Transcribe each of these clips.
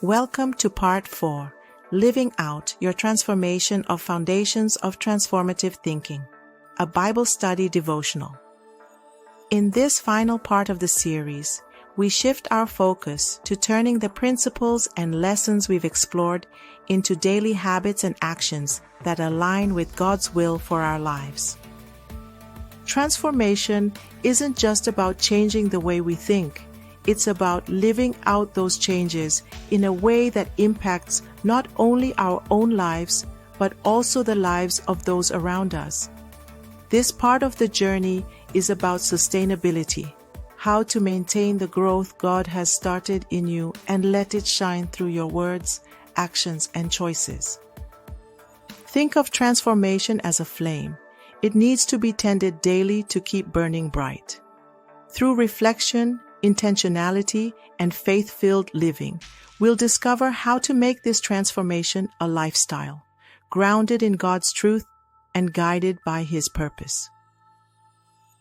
Welcome to Part 4, Living Out Your Transformation of Foundations of Transformative Thinking, a Bible study devotional. In this final part of the series, we shift our focus to turning the principles and lessons we've explored into daily habits and actions that align with God's will for our lives. Transformation isn't just about changing the way we think. It's about living out those changes in a way that impacts not only our own lives, but also the lives of those around us. This part of the journey is about sustainability, how to maintain the growth God has started in you and let it shine through your words, actions, and choices. Think of transformation as a flame. It needs to be tended daily to keep burning bright. Through reflection, intentionality, and faith-filled living, we'll discover how to make this transformation a lifestyle, grounded in God's truth and guided by His purpose.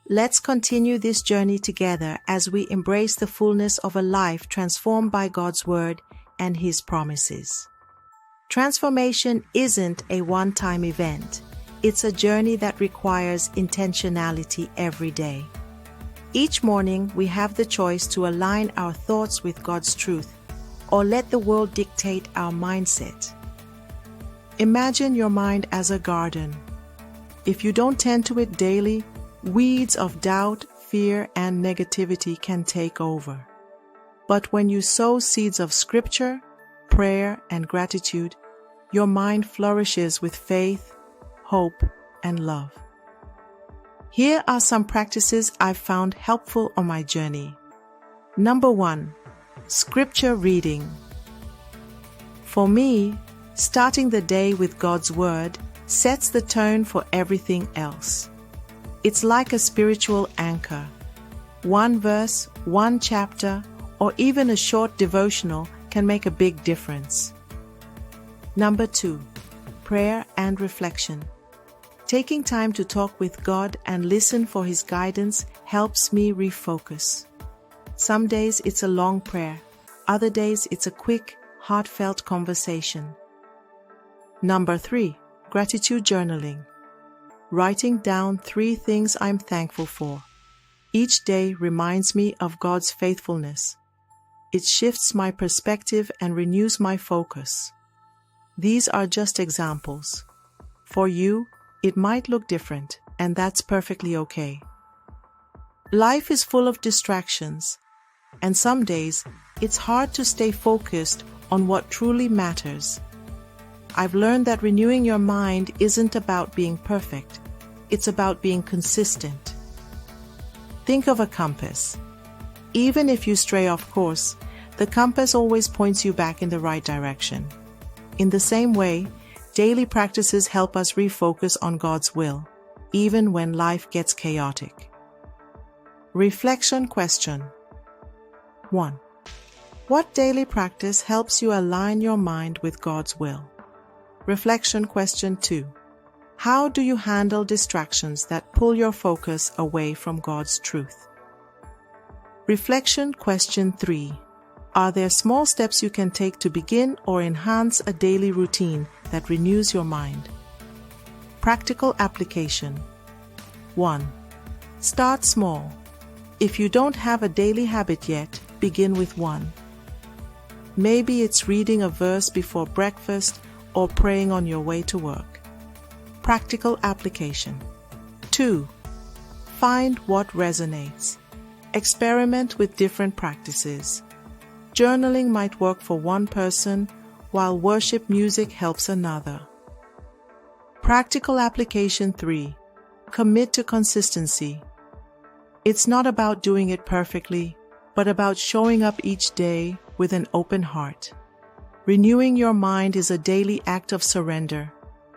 Let's continue this journey together as we embrace the fullness of a life transformed by God's Word and His promises. Transformation isn't a one-time event. It's a journey that requires intentionality every day. Each morning, we have the choice to align our thoughts with God's truth or let the world dictate our mindset. Imagine your mind as a garden. If you don't tend to it daily, weeds of doubt, fear, and negativity can take over. But when you sow seeds of scripture, prayer, and gratitude, your mind flourishes with faith, hope, and love. Here are some practices I've found helpful on my journey. Number 1, scripture reading. For me, starting the day with God's Word sets the tone for everything else. It's like a spiritual anchor. One verse, one chapter, or even a short devotional can make a big difference. Number 2, prayer and reflection. Taking time to talk with God and listen for His guidance helps me refocus. Some days it's a long prayer, other days it's a quick, heartfelt conversation. Number 3, gratitude journaling. Writing down 3 things I'm thankful for. Each day reminds me of God's faithfulness. It shifts my perspective and renews my focus. These are just examples. For you, it might look different, and that's perfectly okay. Life is full of distractions, and some days it's hard to stay focused on what truly matters. I've learned that renewing your mind isn't about being perfect, it's about being consistent. Think of a compass. Even if you stray off course, the compass always points you back in the right direction. In the same way, daily practices help us refocus on God's will, even when life gets chaotic. Reflection question. 1. What daily practice helps you align your mind with God's will? Reflection question 2. How do you handle distractions that pull your focus away from God's truth? Reflection question 3. Are there small steps you can take to begin or enhance a daily routine that renews your mind? Practical application. 1. Start small. If you don't have a daily habit yet, begin with one. Maybe it's reading a verse before breakfast or praying on your way to work. Practical application. 2. Find what resonates. Experiment with different practices. Journaling might work for one person, while worship music helps another. Practical application 3. Commit to consistency. It's not about doing it perfectly, but about showing up each day with an open heart. Renewing your mind is a daily act of surrender,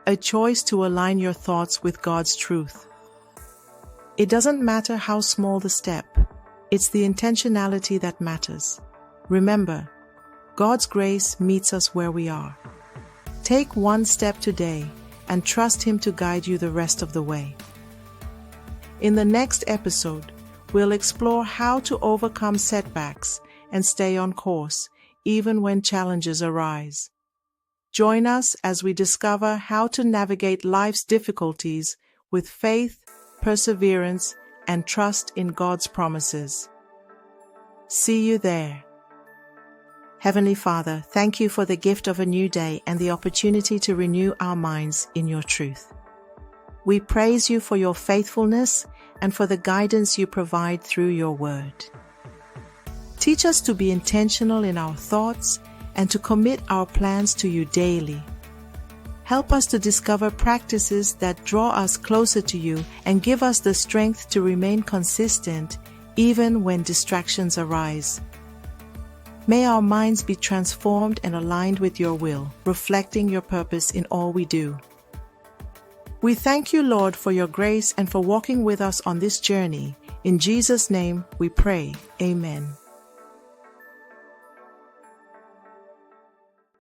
a choice to align your thoughts with God's truth. It doesn't matter how small the step, it's the intentionality that matters. Remember, God's grace meets us where we are. Take one step today and trust Him to guide you the rest of the way. In the next episode, we'll explore how to overcome setbacks and stay on course, even when challenges arise. Join us as we discover how to navigate life's difficulties with faith, perseverance, and trust in God's promises. See you there. Heavenly Father, thank you for the gift of a new day and the opportunity to renew our minds in your truth. We praise you for your faithfulness and for the guidance you provide through your word. Teach us to be intentional in our thoughts and to commit our plans to you daily. Help us to discover practices that draw us closer to you and give us the strength to remain consistent even when distractions arise. May our minds be transformed and aligned with your will, reflecting your purpose in all we do. We thank you, Lord, for your grace and for walking with us on this journey. In Jesus' name we pray. Amen.